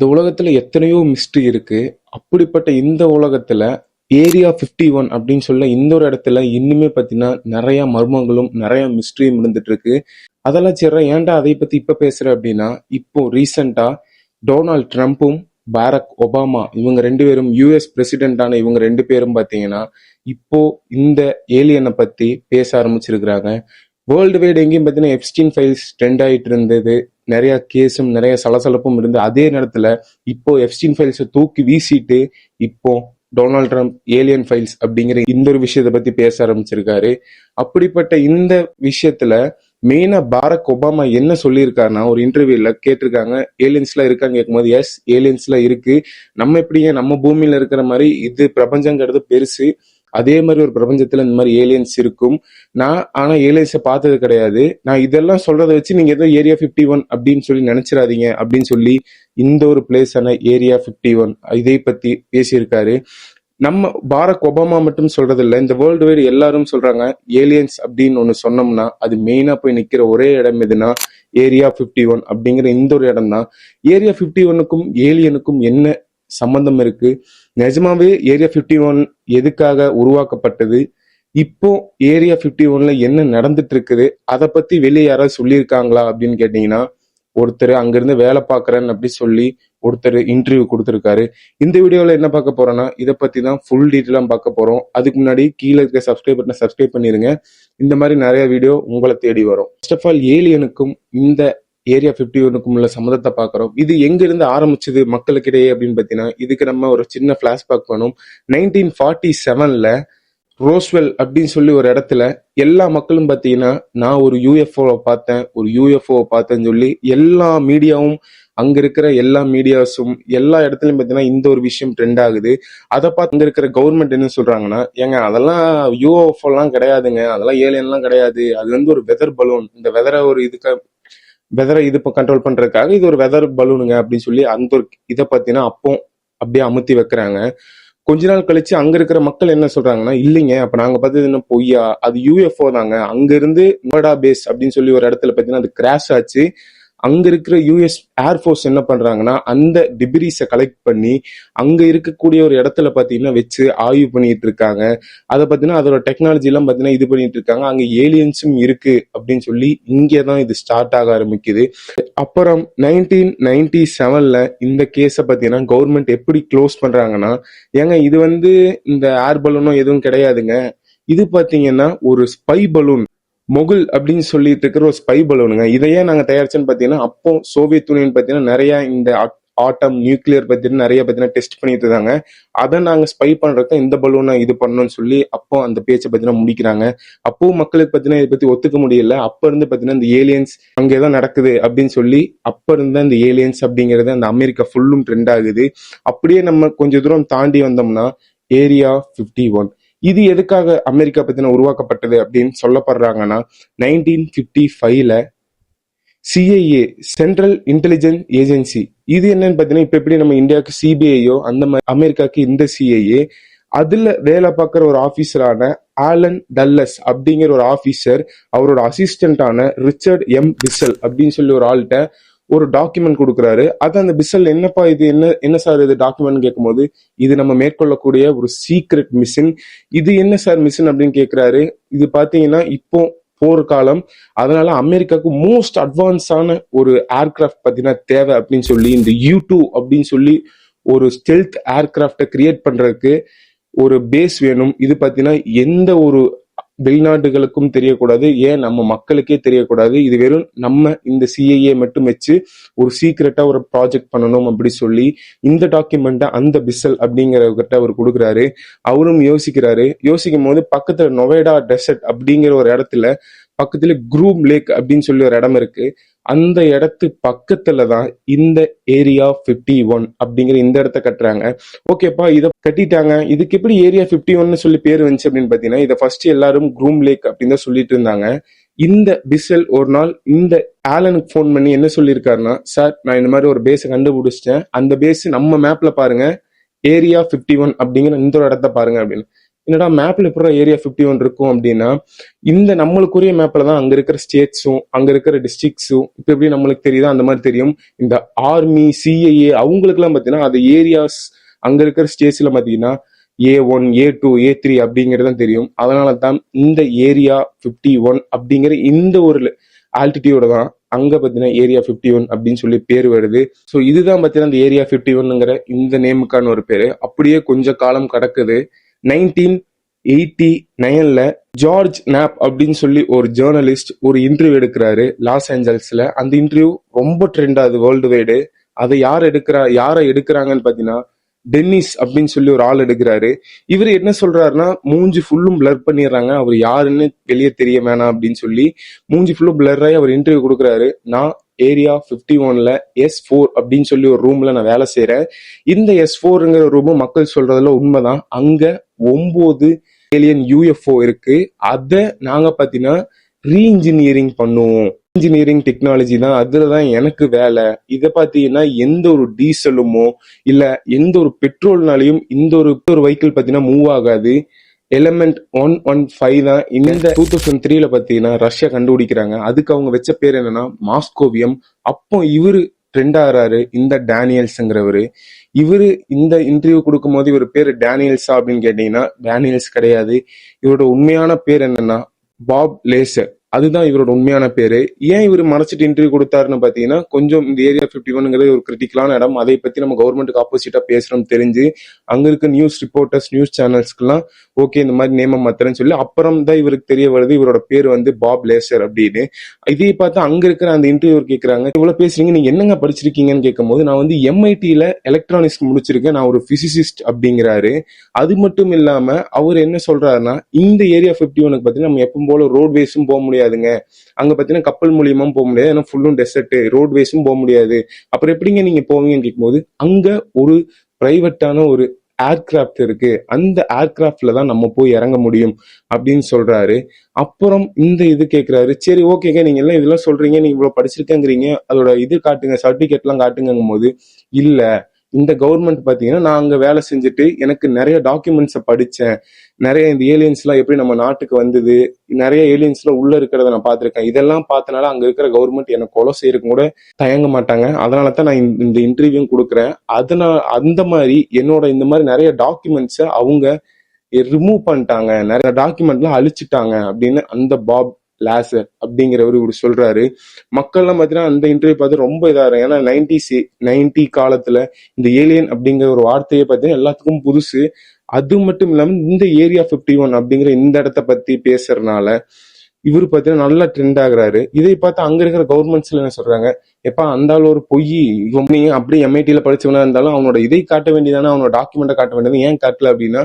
இந்த உலகத்துல எத்தனையோ மிஸ்ட்ரி இருக்கு. அப்படிப்பட்ட இந்த உலகத்துல ஏரியா 51 அப்படின்னு சொல்ல இந்த ஒரு இடத்துல இன்னுமே பாத்தீங்கன்னா நிறைய மர்மங்களும் நிறைய மிஸ்ட்ரியும் இருந்துட்டு இருக்கு. அதெல்லாம் சரி, ஏன்டா அதை பத்தி இப்ப பேசுற அப்படின்னா, இப்போ ரீசெண்டா டொனால்ட் ட்ரம்ப்பும் பாரக் ஒபாமா இவங்க ரெண்டு பேரும் யூஎஸ் பிரசிடென்டான இவங்க ரெண்டு பேரும் பாத்தீங்கன்னா இப்போ இந்த ஏலியனை பத்தி பேச ஆரம்பிச்சிருக்கிறாங்க. வேர்ல்டு வைடு எங்கேயும் பார்த்தீங்கன்னா எப்ஸ்டீன் ஃபைல்ஸ் ட்ரெண்ட் ஆயிட்டு இருந்தது. நிறைய கேஸும் நிறைய சலசலப்பும் இருந்து அதே நேரத்துல இப்போ எப்ஸ்டீன் ஃபைல்ஸை தூக்கி வீசிட்டு இப்போ டொனால்ட் ட்ரம்ப் ஏலியன் ஃபைல்ஸ் அப்படிங்கிற இந்த ஒரு விஷயத்தை பத்தி பேச ஆரம்பிச்சிருக்காரு. அப்படிப்பட்ட இந்த விஷயத்துல மெயினா பாரக் ஒபாமா என்ன சொல்லியிருக்காருன்னா, ஒரு இன்டர்வியூல கேட்டிருக்காங்க, ஏலியன்ஸ்லாம் இருக்கான்னு கேட்கும்போது, எஸ் ஏலியன்ஸ்லாம் இருக்கு. நம்ம எப்படிங்க நம்ம பூமியில இருக்கிற மாதிரி இது பிரபஞ்சங்கிறது பெருசு, அதே மாதிரி ஒரு பிரபஞ்சத்துல இந்த மாதிரி ஏலியன்ஸ் இருக்கும். ஆனா ஏலியன்ஸை பார்த்தது கிடையாது. நான் இதெல்லாம் சொல்றதை வச்சு நீங்க ஏதோ ஏரியா 51 அப்படின்னு சொல்லி நினைச்சிடாதீங்க அப்படின்னு சொல்லி இந்த ஒரு பிளேஸான ஏரியா 51 இதை பத்தி பேசியிருக்காரு. நம்ம பாரக் ஒபாமா மட்டும் சொல்றது இல்ல, இந்த வேர்ல்டு வைடு எல்லாரும் சொல்றாங்க ஏலியன்ஸ் அப்படின்னு ஒண்ணு சொன்னோம்னா அது மெயினா போய் நிக்கிற ஒரே இடம் எதுனா ஏரியா 51 அப்படிங்கிற இந்த ஒரு இடம் தான். ஏரியா 51க்கும் ஏலியனுக்கும் என்ன சம்பந்தம் இருக்கு? நிஜமாவே ஏரியா 51 எதுக்காக உருவாக்கப்பட்டது? இப்போ ஏரியா 51ல என்ன நடந்துட்டு இருக்குது? அதை பத்தி வெளியே யாராவது சொல்லியிருக்காங்களா அப்படின்னு கேட்டீங்கன்னா, ஒருத்தர் அங்கிருந்து வேலை பார்க்கறேன்னு அப்படி சொல்லி ஒருத்தர் இன்டர்வியூ கொடுத்திருக்காரு. இந்த வீடியோல என்ன பார்க்க போறோம்னா, இதை பத்தி தான் ஃபுல் டீட்டெயிலா பார்க்க போறோம். அதுக்கு முன்னாடி கீழே இருக்க சப்ஸ்கிரைப் பட்டனை சப்ஸ்கிரைப் பண்ணிருங்க. இந்த மாதிரி நிறைய வீடியோ உங்களை தேடி வரும். ஃபர்ஸ்ட் ஆஃப் ஆல் ஏலியனுக்கும் இந்த ஏரியா 51க்கும் உள்ள சம்மந்தத்தை பார்க்குறோம். இது எங்க இருந்து ஆரம்பிச்சது மக்களுக்கிடையே அப்படின்னு பார்த்தீங்கன்னா, இதுக்கு நம்ம ஒரு சின்ன பிளாஷ்பேக் பண்ணும். 1947ல ரோஸ்வெல் அப்படின்னு சொல்லி ஒரு இடத்துல எல்லா மக்களும் பார்த்தீங்கன்னா, நான் ஒரு யூஎஃப்ஓவை பார்த்தேன்னு சொல்லி எல்லா மீடியாவும், அங்க இருக்கிற எல்லா மீடியாஸும் எல்லா இடத்துலயும் பார்த்தீங்கன்னா இந்த ஒரு விஷயம் ட்ரெண்ட் ஆகுது. அதை பார்த்து அங்க இருக்கிற கவர்மெண்ட் என்ன சொல்றாங்கன்னா, ஏங்க அதெல்லாம் யூஎஃப்ஓலாம் கிடையாதுங்க, அதெல்லாம் ஏலியன்லாம் கிடையாது, அது வந்து ஒரு வெதர் பலூன், இந்த வெதரை இது கண்ட்ரோல் பண்றதுக்காக இது ஒரு வெதர் பலூனுங்க அப்படின்னு சொல்லி அந்த ஒரு இதை பார்த்தீங்கன்னா அப்போ அப்படியே அமுத்தி வைக்கிறாங்க. கொஞ்ச நாள் கழிச்சு அங்க இருக்கிற மக்கள் என்ன சொல்றாங்கன்னா, இல்லைங்க அப்ப நாங்க பார்த்தது என்ன பொய்யா, அது யூஎஃப்ஓ தாங்க, அங்க இருந்து நோய்டா பேஸ் அப்படின்னு சொல்லி ஒரு இடத்துல பார்த்தீங்கன்னா அது கிராஷ் ஆச்சு. அங்க இருக்கிற யூஎஸ் ஏர்ஃபோர்ஸ் என்ன பண்றாங்கன்னா, அந்த டிபிரிஸை கலெக்ட் பண்ணி அங்க இருக்கக்கூடிய ஒரு இடத்துல பாத்தீங்கன்னா வச்சு ஆய்வு பண்ணிட்டு இருக்காங்க. அதை பாத்தீங்கன்னா அதோட டெக்னாலஜி எல்லாம் பாத்தீங்கன்னா இது பண்ணிட்டு இருக்காங்க. அங்க ஏலியன்ஸும் இருக்கு அப்படின்னு சொல்லி இங்கேதான் இது ஸ்டார்ட் ஆக ஆரம்பிக்குது. அப்புறம் 1997ல இந்த கேஸை பாத்தீங்கன்னா கவர்மெண்ட் எப்படி க்ளோஸ் பண்றாங்கன்னா, ஏங்க இது வந்து இந்த ஏர் பலூனும் எதுவும் கிடையாதுங்க, இது பாத்தீங்கன்னா ஒரு ஸ்பை பலூன், மொகுல் அப்படின்னு சொல்லிட்டு இருக்கிற ஒரு ஸ்பை பலூனுங்க. இதையே நாங்க தயாரிச்சோன்னு பாத்தீங்கன்னா அப்போ சோவியத் யூனியன் பாத்தீங்கன்னா நிறைய இந்த ஆட்டம் நியூக்ளியர் பத்தின நிறைய பத்தின டெஸ்ட் பண்ணிட்டு இருக்காங்க. அதை நாங்க ஸ்பை பண்றதுக்கு இந்த பலூனை இது பண்ணணும்னு சொல்லி அப்போ அந்த பேச்சை பத்தின முடிக்கிறாங்க. அப்போ மக்களுக்கு பத்தின இதை பத்தி ஒத்துக்க முடியல. அப்ப இருந்து பாத்தீங்கன்னா இந்த ஏலியன்ஸ் அங்கேதான் நடக்குது அப்படின்னு சொல்லி அப்ப இருந்த இந்த ஏலியன்ஸ் அப்படிங்கறது அந்த அமெரிக்கா ஃபுல்லும் ட்ரெண்ட் ஆகுது. அப்படியே நம்ம கொஞ்சம் தூரம் தாண்டி வந்தோம்னா ஏரியா 51 இது எதுக்காக அமெரிக்கா பத்தின உருவாக்கப்பட்டது அப்படின்னு சொல்லப்படுறாங்கன்னா, 1955ல சிஐஏ சென்ட்ரல் இன்டெலிஜென்ஸ் ஏஜென்சி, இது என்னன்னு பாத்தீங்கன்னா இப்ப எப்படி நம்ம இந்தியாவுக்கு சிபிஐயோ அந்த மாதிரி அமெரிக்காவுக்கு இந்த சிஐஏ, அதுல வேலை பார்க்குற ஒரு ஆபீசரான ஆலன் டல்லஸ் அப்படிங்கிற ஒரு ஆபீசர் அவரோட அசிஸ்டன்டான ரிச்சர்ட் எம் பிசல் அப்படின்னு சொல்லி ஒரு ஆள்கிட்ட ஒரு டாக்குமெண்ட் கொடுக்குறாரு. அது அந்த பிசல் என்னப்பா இது என்ன சார் இது டாக்குமெண்ட் கேட்கும்போது, இது நம்ம மேற்கொள்ளக்கூடிய ஒரு சீக்ரெட் மிஷன், இது என்ன சார் மிஷன் அப்படின்னு கேட்கிறாரு. இது பாத்தீங்கன்னா இப்போ போர்க்காலம், அதனால அமெரிக்காவுக்கு மோஸ்ட் அட்வான்ஸான ஒரு ஏர்கிராஃப்ட் பாத்தீங்கன்னா தேவை அப்படின்னு சொல்லி இந்த U2 அப்படின்னு சொல்லி ஒரு ஸ்டெல்த் ஏர்கிராஃப்டை கிரியேட் பண்றதுக்கு ஒரு பேஸ் வேணும். இது பாத்தீங்கன்னா எந்த ஒரு வெளிநாடுகளுக்கும் தெரியக்கூடாது, ஏன் நம்ம மக்களுக்கே தெரியக்கூடாது, இது வெறும் நம்ம இந்த சிஐஏ மட்டும் வச்சு ஒரு சீக்ரெட்டா ஒரு ப்ராஜெக்ட் பண்ணணும் அப்படி சொல்லி இந்த டாக்குமெண்ட்டை அந்த பிசல் அப்படிங்கிறவர்கிட்ட அவர் கொடுக்குறாரு. அவரும் யோசிக்கும் போது பக்கத்துல நொவேடா டெசர்ட் அப்படிங்கிற ஒரு இடத்துல பக்கத்துல க்ரூம் லேக் அப்படின்னு சொல்லி ஒரு இடம் இருக்கு. அந்த இடத்து பக்கத்துலதான் இந்த ஏரியா 51 அப்படிங்கிற இந்த இடத்த கட்டுறாங்க. ஓகேப்பா, இதை கட்டிட்டாங்க, இதுக்கு எப்படி ஏரியா 51 சொல்லி பேர் வந்துச்சு அப்படின்னு பாத்தீங்கன்னா, இதை ஃபர்ஸ்ட் எல்லாரும் க்ரூம் லேக் அப்படின்னு தான் சொல்லிட்டு இருந்தாங்க. இந்த பிசல் ஒரு நாள் இந்த ஆலனுக்கு ஃபோன் பண்ணி என்ன சொல்லியிருக்காருன்னா, சார் நான் இந்த மாதிரி ஒரு பேஸை கண்டுபிடிச்சிட்டேன், அந்த பேஸ் நம்ம மேப்ல பாருங்க, ஏரியா 51 அப்படிங்கிற இந்த ஒரு இடத்த பாருங்க அப்படின்னு. என்னடா மேப்ல எப்படி ஏரியா 51 இருக்கும் அப்படின்னா, இந்த நம்மளுக்குரிய மேப்ல தான் அங்க இருக்கிற ஸ்டேட்ஸும் அங்க இருக்கிற டிஸ்ட்ரிக்ட்ஸும் இப்ப எப்படி நம்மளுக்கு தெரியுதோ அந்த மாதிரி தெரியும். இந்த ஆர்மி, சிஐஏ அவங்களுக்கு எல்லாம் பாத்தீங்கன்னா அது ஏரியாஸ் அங்க இருக்கிற ஸ்டேட்ஸ்ல பாத்தீங்கன்னா A1, A2, A3 அப்படிங்கிறது தான் தெரியும். அதனால தான் இந்த ஏரியா 51 அப்படிங்கிற இந்த ஒரு ஆல்டிடியூட தான் அங்க பாத்தீங்கன்னா ஏரியா 51 அப்படின்னு சொல்லி பேர் வருது. ஸோ இதுதான் பாத்தீங்கன்னா இந்த ஏரியா 51ங்கிற இந்த நேமுக்கான ஒரு பேரு. அப்படியே கொஞ்ச காலம் கடக்குது. 1989ல ஜார்ஜ் நாப் அப்படின்னு சொல்லி ஒரு ஜேர்னலிஸ்ட் ஒரு இன்டர்வியூ எடுக்கிறாரு லாஸ் ஏஞ்சல்ஸ்ல. அந்த இன்டர்வியூ ரொம்ப ட்ரெண்ட் ஆகுது வேர்ல்டு வைடு. அதை யாரை எடுக்கிறாங்கன்னு பாத்தீங்கன்னா டென்னிஸ் அப்படின்னு சொல்லி ஒரு ஆள் எடுக்கிறாரு. இவர் என்ன சொல்றாருன்னா, மூஞ்சி ஃபுல்லும் பிளர் பண்ணிடுறாங்க, அவர் யாருன்னு வெளியே தெரிய வேணாம் அப்படின்னு சொல்லி மூஞ்சி ஃபுல்லும் பிளர் ஆகி அவர் இன்டர்வியூ கொடுக்குறாரு. நான் ஏரியா 51ல S4 அப்படின்னு சொல்லி ஒரு ரூம்ல நான் வேலை செய்யறேன். இந்த S4ங்கிற ரூம் மக்கள் சொல்றதுல உண்மைதான். அங்க 9 ஏலியன் UFO இருக்கு. அதை நாங்க பாத்தீங்கன்னா ரீஇன்ஜினியரிங் பண்ணுவோம். இன்ஜினியரிங் டெக்னாலஜி தான், அதுலதான் எனக்கு வேலை. இதை பாத்தீங்கன்னா எந்த ஒரு டீசலுமோ இல்ல எந்த ஒரு பெட்ரோல்னாலையும் இந்த ஒரு வெஹிக்கிள் பாத்தீங்கன்னா மூவ் ஆகாது. எலமெண்ட் 115 தான் இந்த 2003ல பாத்தீங்கன்னா ரஷ்யா கண்டுபிடிக்கிறாங்க. அதுக்கு அவங்க வச்ச பேர் என்னன்னா மாஸ்கோவியம். அப்போ இவரு ட்ரெண்ட் ஆறாரு இந்த டேனியல்ஸ்ங்கிறவரு. இவரு இந்த இன்டர்வியூ கொடுக்கும் போது இவர் பேரு டேனியல்ஸா அப்படின்னு கேட்டீங்கன்னா டேனியல்ஸ் கிடையாது. இவரோட உண்மையான பேர் என்னன்னா பாப் லேசர். அதுதான் இவரோட உண்மையான பேரு. ஏன் இவர் மறைச்சிட்டு இன்டர்வியூ கொடுத்தாருன்னு பாத்தீங்கன்னா, கொஞ்சம் இந்த ஏரியா 51ங்கிறது ஒரு கிரிட்டிக்கலான இடம். அதை பத்தி நம்ம கவர்மெண்ட்டுக்கு ஆப்போசிட்டா பேசுறோம் தெரிஞ்சு அங்க இருக்க நியூஸ் ரிப்போர்ட்டர்ஸ், நியூஸ் சேனல்ஸ்க்குலாம் ஓகே இந்த மாதிரி நேம மாத்திரன்னு சொல்லி அப்புறம் தான் இவருக்கு தெரிய வருது இவரோட பேர் வந்து பாப் லேசர் அப்படின்னு. இதை பார்த்து அங்க இருக்கிற அந்த இன்டர்வியூவர் கேட்கறாங்க, இவ்வளவு பேசுறீங்க, நீங்க என்னங்க படிச்சிருக்கீங்கன்னு கேட்கும்போது நான் வந்து MITல எலக்ட்ரானிக்ஸ் முடிச்சிருக்கேன், நான் ஒரு பிசிசிஸ்ட் அப்படிங்கிறாரு. அது மட்டும் இல்லாம அவர் என்ன சொல்றாருன்னா, இந்த ஏரியா 51க்கு பாத்தீங்கன்னா நம்ம எப்பவும் போல ரோட்வேஸும் போக முடியாதுங்க, அங்க பாத்தீங்கன்னா கப்பல் மூலியமும் போக முடியாது, ஏன்னா ஃபுல்லும் டெசர்ட், ரோட்வேஸும் போக முடியாது, அப்புறம் எப்படிங்க நீங்க போவீங்கன்னு கேட்கும்போது அங்க ஒரு பிரைவேட்டான ஒரு ஏர்கிராஃப்ட் இருக்கு, அந்த ஏர்கிராஃப்ட்ல தான் நம்ம போய் இறங்க முடியும் அப்படின்னு சொல்றாரு. அப்புறம் இந்த இது கேட்கிறாரு, சரி ஓகேங்க நீங்க எல்லாம் இதெல்லாம் சொல்றீங்க, நீங்க இவ்வளவு படிச்சிருக்கேங்கிறீங்க, அதோட இது காட்டுங்க, சர்டிபிகேட் எல்லாம் காட்டுங்கும் போது இல்ல இந்த கவர்மெண்ட் பாத்தீங்கன்னா நான் அங்க வேலை செஞ்சுட்டு எனக்கு நிறைய டாக்குமெண்ட்ஸை படிச்சேன், நிறைய இந்த ஏலியன்ஸ் எல்லாம் எப்படி நம்ம நாட்டுக்கு வந்தது, நிறைய ஏலியன்ஸ் எல்லாம் உள்ள இருக்கிறத நான் பார்த்திருக்கேன், இதெல்லாம் பார்த்தனால அங்க இருக்கிற கவர்மெண்ட் எனக்கு கொலை செய்யறதுக்கு கூட தயங்க மாட்டாங்க, அதனால தான் நான் இந்த இன்டர்வியூ கொடுக்குறேன். அதனால அந்த மாதிரி என்னோட இந்த மாதிரி நிறைய டாக்குமெண்ட்ஸை அவங்க ரிமூவ் பண்ணிட்டாங்க, நிறைய டாக்குமெண்ட்லாம் அழிச்சிட்டாங்க அப்படின்னு அந்த பாப் லேசர் அப்படிங்கிறவர் இவர் சொல்றாரு. மக்கள்லாம் பார்த்தீங்கன்னா அந்த இன்டர்வியூ பார்த்து ரொம்ப இதாரு. ஏன்னா 90 காலத்துல இந்த ஏலியன் அப்படிங்கிற ஒரு வார்த்தையை பார்த்தீங்கன்னா எல்லாத்துக்கும் புதுசு. அது மட்டும் இல்லாம இந்த ஏரியா 51 அப்படிங்கிற இந்த இடத்த பத்தி பேசுறதுனால இவர் பார்த்தீங்கன்னா நல்லா ட்ரெண்ட் ஆகுறாரு. இதை பார்த்து அங்க இருக்கிற கவர்மெண்ட்ஸ்ல என்ன சொல்றாங்க, எப்பா அந்த ஆள் ஒரு பொய், இவன் நீங்க அப்படியே MITல படிச்சவனா இருந்தாலும் அவனோட இதை காட்ட வேண்டியதானே, அவனோட டாக்குமெண்ட்டை காட்ட வேண்டியது, ஏன் காட்டல அப்படின்னா,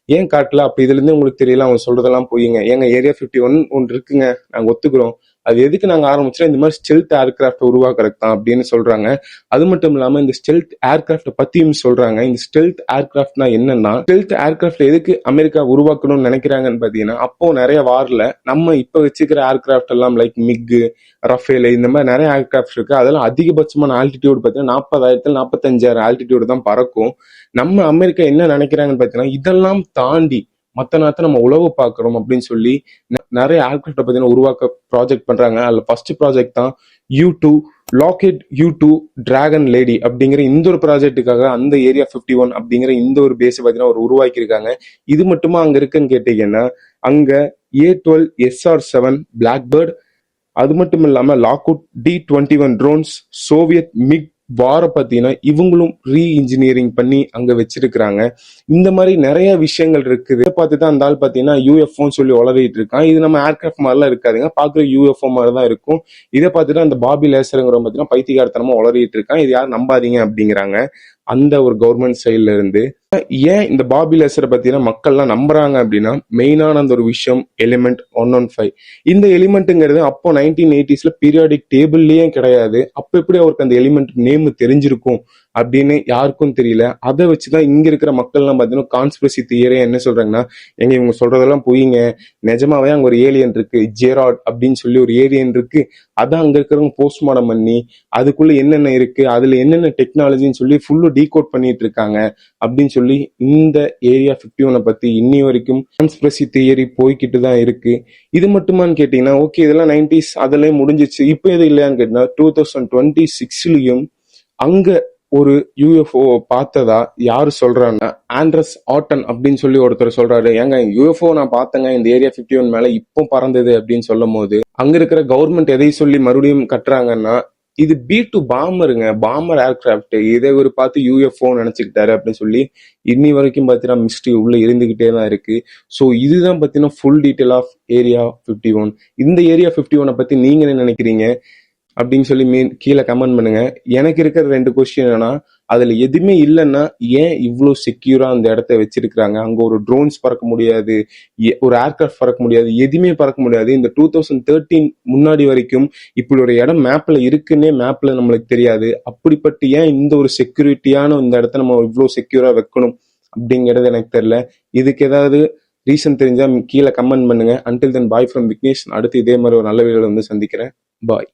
ஏன் காட்டல, அப்ப இதுல இருந்து உங்களுக்கு தெரியல அவன் சொல்றதெல்லாம் பொய்யுங்க, ஏங்க ஏரியா 51 ஒன்று இருக்குங்க, நாங்க ஒத்துக்கிறோம், அது எதுக்கு நாங்க ஆரம்பிச்சோம், இந்த மாதிரி ஸ்டெல்த் ஏர்கிராஃப்ட் உருவாக்குறதுக்கு தான் அப்படின்னு சொல்றாங்க. அது மட்டும் இல்லாம இந்த ஸ்டெல்த் ஏர்கிராஃப்ட் பத்தியும் சொல்றாங்க. இந்த ஸ்டெல்த் ஏர்கிராஃப்ட்னா என்னன்னா, ஸ்டெல்த் ஏர்கிராஃப்ட் எதுக்கு அமெரிக்கா உருவாக்கணும்னு நினைக்கிறாங்கன்னு பாத்தீங்கன்னா, அப்போ நிறைய வார்ல நம்ம இப்ப வச்சுக்கிற ஏர்கிராஃப்ட் எல்லாம் லைக் மிக், ரஃபேல் இந்த மாதிரி நிறைய ஏர்கிராஃப்ட் இருக்கு, அதெல்லாம் அதிகபட்சமான ஆல்டிடியூட் பாத்தீங்கன்னா 40,000 45,000 ஆல்டிடியூட் தான் பறக்கும். நம்ம அமெரிக்கா என்ன நினைக்கிறாங்கன்னு பாத்தீங்கன்னா, இதெல்லாம் தாண்டி மத்த நாட்டை நம்ம உளவு பார்க்கணும் அப்படின்னு சொல்லி நிறைய ஏர்கிராஃப்ட் பார்த்தீங்கன்னா உருவாக்க ப்ராஜெக்ட் பண்றாங்க. அதுல ஃபர்ஸ்ட் ப்ராஜெக்ட் தான் U2 locket U2 dragon lady அப்படிங்கிற இந்த ஒரு ப்ராஜெக்டுக்காக அந்த ஏரியா 51 அப்படிங்கிற இந்த ஒரு பேஸ் பார்த்தீங்கன்னா ஒரு உருவாக்கி இருக்காங்க. இது மட்டுமா அங்க இருக்குன்னு கேட்டீங்கன்னா, அங்க A12 SR7 பிளாக்பேர்ட், அது மட்டும் இல்லாம லாக்வுட் D21 ட்ரோன்ஸ், சோவியத் மிக் வார பார்த்தீங்கன்னா இவங்களும் ரீஇன்ஜினியரிங் பண்ணி அங்க வச்சிருக்கிறாங்க. இந்த மாதிரி நிறைய விஷயங்கள் இருக்குது. இதை பார்த்து தான் அந்த ஆள் பார்த்தீங்கன்னா UFOன்னு சொல்லி உளறிட்டு இருக்கான். இது நம்ம ஏர்கிராஃப்ட் மாதிரிலாம் இருக்காதுங்க, பார்க்குற UFO மாதிரி தான் இருக்கும். இதை பார்த்துட்டு அந்த பாபி லேசருங்கிற பார்த்தீங்கன்னா பைத்தியகாரத்தனமா உளறிட்டு இருக்கான், இது யாரும் நம்பாதீங்க அப்படிங்கிறாங்க அந்த ஒரு கவர்மெண்ட் சைட்ல இருந்து. ஏன் இந்த பாபி லேசரை பார்த்தீங்கன்னா மக்கள்லாம் நம்புறாங்க அப்படின்னா, மெயினான அந்த ஒரு விஷயம் எலிமெண்ட் 115. இந்த எலிமெண்ட்டுங்கிறது அப்போ 1980ஸ்ல பீரியாடிக் டேபிள்லயே கிடையாது. அப்ப எப்படி அவருக்கு அந்த எலிமெண்ட் நேம் தெரிஞ்சிருக்கும் அப்படின்னு யாருக்கும் தெரியல. அதை வச்சுதான் இங்க இருக்கிற மக்கள்லாம் பார்த்தீங்கன்னா கான்ஸ்பிரசி தியரியா என்ன சொல்றாங்கன்னா, எங்க இவங்க சொல்றதெல்லாம் பொய்ங்க, நிஜமாவே அங்க ஒரு ஏலியன் இருக்கு, ஜெராட் அப்படின்னு சொல்லி ஒரு ஏலியன் இருக்கு, அதான் அங்க இருக்கிறவங்க போஸ்ட்மார்டம் பண்ணி அதுக்குள்ள என்னென்ன இருக்கு, அதுல என்னென்ன டெக்னாலஜின்னு சொல்லி ஃபுல்லு டீகோட் பண்ணிட்டு இருக்காங்க அப்படின்னு சொல்லி இந்த ஏரியா 51 பத்தி இன்னி வரைக்கும் கான்ஸ்பிரசி தியரி போய்கிட்டு தான் இருக்கு. இது மட்டுமான்னு கேட்டீங்கன்னா, ஓகே இதெல்லாம் 90s அதுலயே முடிஞ்சிச்சு, இப்போ எது இல்லையான்னு கேட்டீங்கன்னா 2026லயும் அங்க ஒரு யூஎஃப்ஓ பார்த்ததா யாரு சொல்றாங்கன்னா, ஆண்ட்ரஸ் ஆட்டன் அப்படின்னு சொல்லி ஒருத்தர் சொல்றாரு. ஏங்க யூஎஃப்ஓ நான் பார்த்தேங்க இந்த ஏரியா 51 மேல இப்போ பறந்தது அப்படின்னு சொல்லும் போது அங்க இருக்கிற கவர்மெண்ட் எதை சொல்லி மறுபடியும் கட்டுறாங்கன்னா, இது B2 பாம்பருங்க, பாம்பர் ஏர்கிராஃப்ட், இதை ஒரு பார்த்து யூஎஃப்ஓ நினைச்சுக்கிட்டாரு அப்படின்னு சொல்லி இன்னி வரைக்கும் பார்த்தீங்கன்னா மிஸ்ட்ரி உள்ள இருந்துகிட்டே தான் இருக்கு. ஸோ இதுதான் பார்த்தீங்கன்னா ஃபுல் டீட்டெயில் ஆஃப் ஏரியா 51. இந்த ஏரியா 51 பத்தி நீங்க என்ன நினைக்கிறீங்க அப்படின்னு சொல்லி கீழே கமெண்ட் பண்ணுங்க. எனக்கு இருக்கிற 2 கொஸ்டின் என்னன்னா, அதுல எதுவுமே இல்லைன்னா ஏன் இவ்வளோ செக்யூரா அந்த இடத்த வச்சிருக்கிறாங்க? அங்க ஒரு ட்ரோன்ஸ் பறக்க முடியாது, ஒரு ஏர்கிராஃப்ட் பறக்க முடியாது, எதுவுமே பறக்க முடியாது. இந்த 2013 முன்னாடி வரைக்கும் இப்படி ஒரு இடம் மேப்ல இருக்குன்னே மேப்ல நம்மளுக்கு தெரியாது. அப்படிப்பட்ட ஏன் இந்த ஒரு செக்யூரிட்டியான இந்த இடத்த நம்ம இவ்வளோ செக்யூரா வைக்கணும் அப்படிங்கிறது எனக்கு தெரியல. இதுக்கு ஏதாவது ரீசன் தெரிஞ்சா கீழே கமெண்ட் பண்ணுங்க. Until then bye from Vignesh. அடுத்து இதே மாதிரி ஒரு நல்ல வீடியோல வந்து சந்திக்கிறேன். பாய்.